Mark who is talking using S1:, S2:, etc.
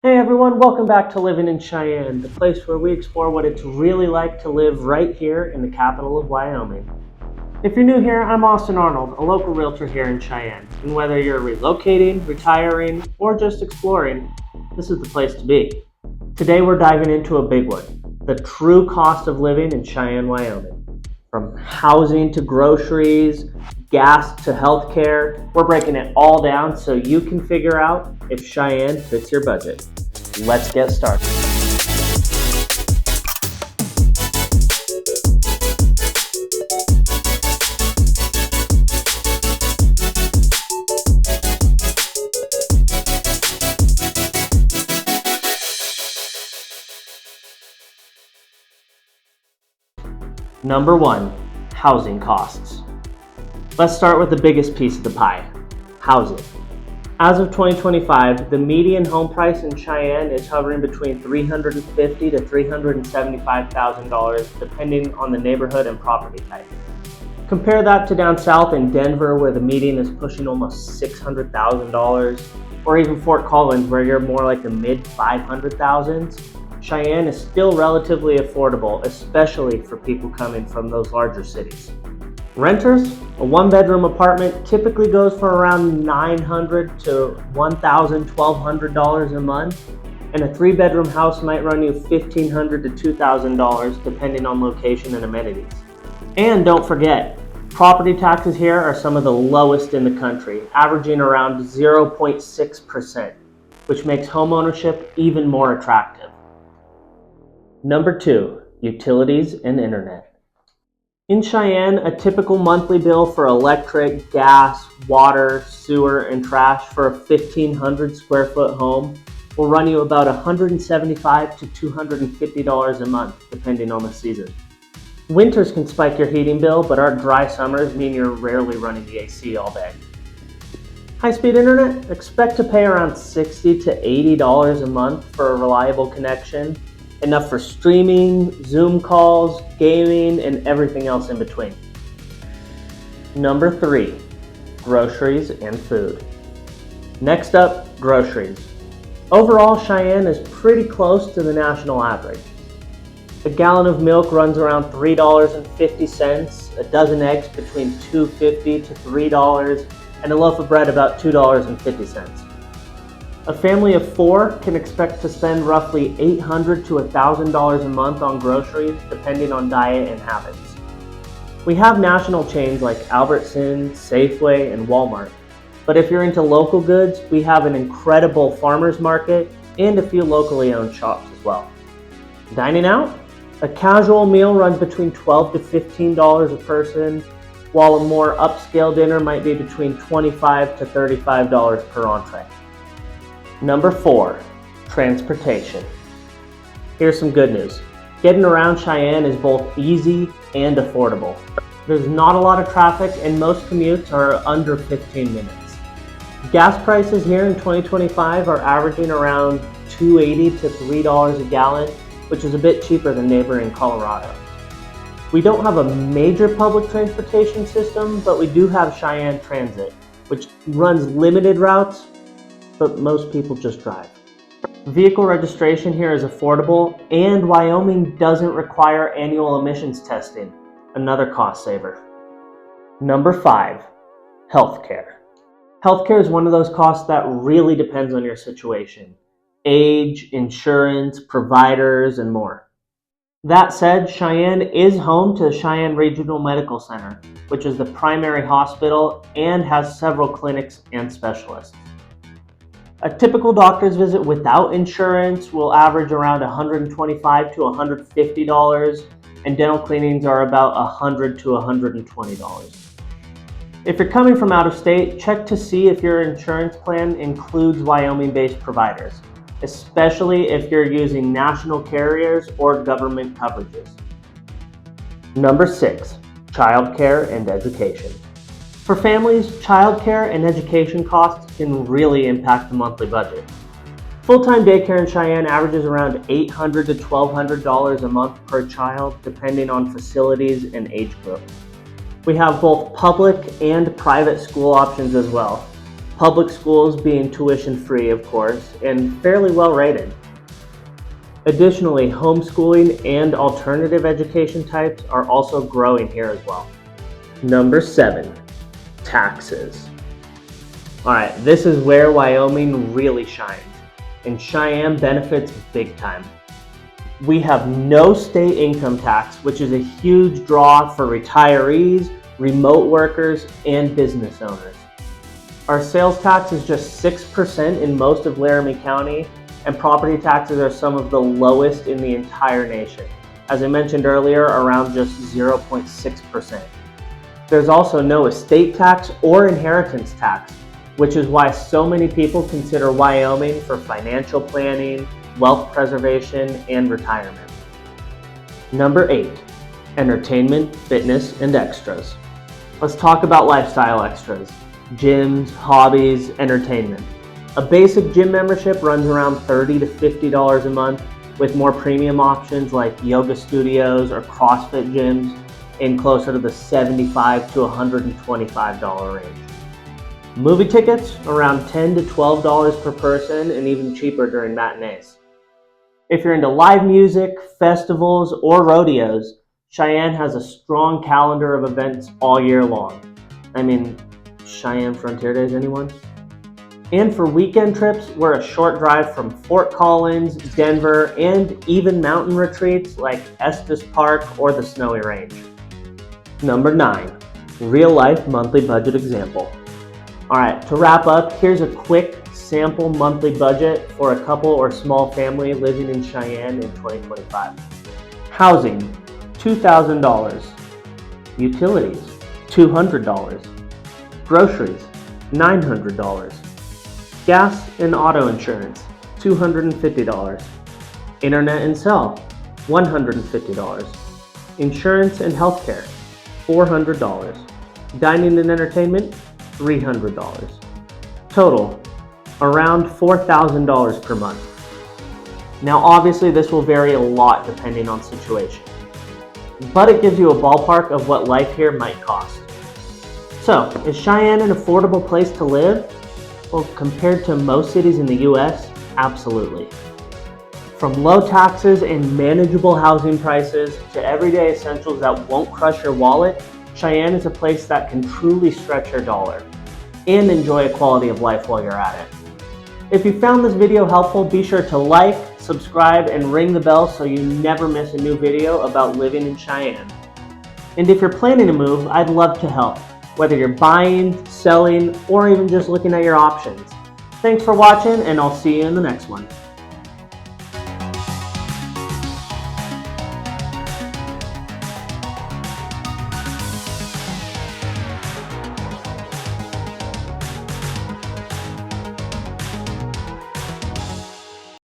S1: Hey everyone, welcome back to Living in Cheyenne, the place where we explore what it's really like to live right here in the capital of Wyoming. If you're new here, I'm Austin Arnold, a local realtor here in Cheyenne. And whether you're relocating, retiring, or just exploring, this is the place to be. Today we're diving into a big one, the true cost of living in Cheyenne, Wyoming. From housing to groceries, gas to healthcare, we're breaking it all down so you can figure out if Cheyenne fits your budget. Let's get started. Number 1, housing costs. Let's start with the biggest piece of the pie, housing. As of 2025, the median home price in Cheyenne is hovering between $350,000 to $375,000 depending on the neighborhood and property type. Compare that to down south in Denver where the median is pushing almost $600,000, or even Fort Collins where you're more like the mid 500,000s. Cheyenne is still relatively affordable, especially for people coming from those larger cities. Renters, a one-bedroom apartment typically goes for around $900 to $1,200 a month, and a three-bedroom house might run you $1,500 to $2,000 depending on location and amenities. And don't forget, property taxes here are some of the lowest in the country, averaging around 0.6%, which makes homeownership even more attractive. Number 2, utilities and internet. In Cheyenne, a typical monthly bill for electric, gas, water, sewer, and trash for a 1,500 square foot home will run you about $175 to $250 a month, depending on the season. Winters can spike your heating bill, but our dry summers mean you're rarely running the AC all day. High-speed internet, expect to pay around $60 to $80 a month for a reliable connection, enough for streaming, Zoom calls, gaming, and everything else in between. Number 3, groceries and food. Next up, groceries. Overall, Cheyenne is pretty close to the national average. A gallon of milk runs around $3.50, a dozen eggs between $2.50 to $3, and a loaf of bread about $2.50. A family of 4 can expect to spend roughly $800 to $1,000 a month on groceries, depending on diet and habits. We have national chains like Albertsons, Safeway, and Walmart. But if you're into local goods, we have an incredible farmers market and a few locally owned shops as well. Dining out? A casual meal runs between $12 to $15 a person, while a more upscale dinner might be between $25 to $35 per entree. Number 4, transportation. Here's some good news. Getting around Cheyenne is both easy and affordable. There's not a lot of traffic and most commutes are under 15 minutes. Gas prices here in 2025 are averaging around $2.80 to $3 a gallon, which is a bit cheaper than neighboring Colorado. We don't have a major public transportation system, but we do have Cheyenne Transit, which runs limited routes, but most people just drive. Vehicle registration here is affordable, and Wyoming doesn't require annual emissions testing, another cost saver. Number 5, healthcare. Healthcare is one of those costs that really depends on your situation, age, insurance, providers, and more. That said, Cheyenne is home to the Cheyenne Regional Medical Center, which is the primary hospital and has several clinics and specialists. A typical doctor's visit without insurance will average around $125 to $150, and dental cleanings are about $100 to $120. If you're coming from out of state, check to see if your insurance plan includes Wyoming-based providers, especially if you're using national carriers or government coverages. Number 6, childcare and education. For families, childcare and education costs can really impact the monthly budget. Full-time daycare in Cheyenne averages around $800 to $1,200 a month per child, depending on facilities and age group. We have both public and private school options as well. Public schools being tuition free, of course, and fairly well rated. Additionally, homeschooling and alternative education types are also growing here as well. Number 7, taxes. Alright, this is where Wyoming really shines, and Cheyenne benefits big time. We have no state income tax, which is a huge draw for retirees, remote workers, and business owners. Our sales tax is just 6% in most of Laramie County, and property taxes are some of the lowest in the entire nation. As I mentioned earlier, around just 0.6%. There's also no estate tax or inheritance tax, which is why so many people consider Wyoming for financial planning, wealth preservation, and retirement. Number 8, entertainment, fitness, and extras. Let's talk about lifestyle extras, gyms, hobbies, entertainment. A basic gym membership runs around $30 to $50 a month, with more premium options like yoga studios or CrossFit gyms in closer to the $75 to $125 range. Movie tickets around $10 to $12 per person, and even cheaper during matinees. If you're into live music, festivals, or rodeos, Cheyenne has a strong calendar of events all year long. I mean, Cheyenne Frontier Days, anyone? And for weekend trips, we're a short drive from Fort Collins, Denver, and even mountain retreats like Estes Park or the Snowy Range. Number 9, real-life monthly budget example. Alright, to wrap up, here's a quick sample monthly budget for a couple or small family living in Cheyenne in 2025. Housing, $2,000. Utilities, $200. Groceries, $900. Gas and auto insurance, $250. Internet and cell, $150. Insurance and healthcare, $400. Dining and entertainment, $300. Total, around $4,000 per month. Now obviously this will vary a lot depending on situation, but it gives you a ballpark of what life here might cost. So, is Cheyenne an affordable place to live? Well, compared to most cities in the US, absolutely. From low taxes and manageable housing prices to everyday essentials that won't crush your wallet, Cheyenne is a place that can truly stretch your dollar and enjoy a quality of life while you're at it. If you found this video helpful, be sure to like, subscribe, and ring the bell so you never miss a new video about living in Cheyenne. And if you're planning to move, I'd love to help, whether you're buying, selling, or even just looking at your options. Thanks for watching, and I'll see you in the next one.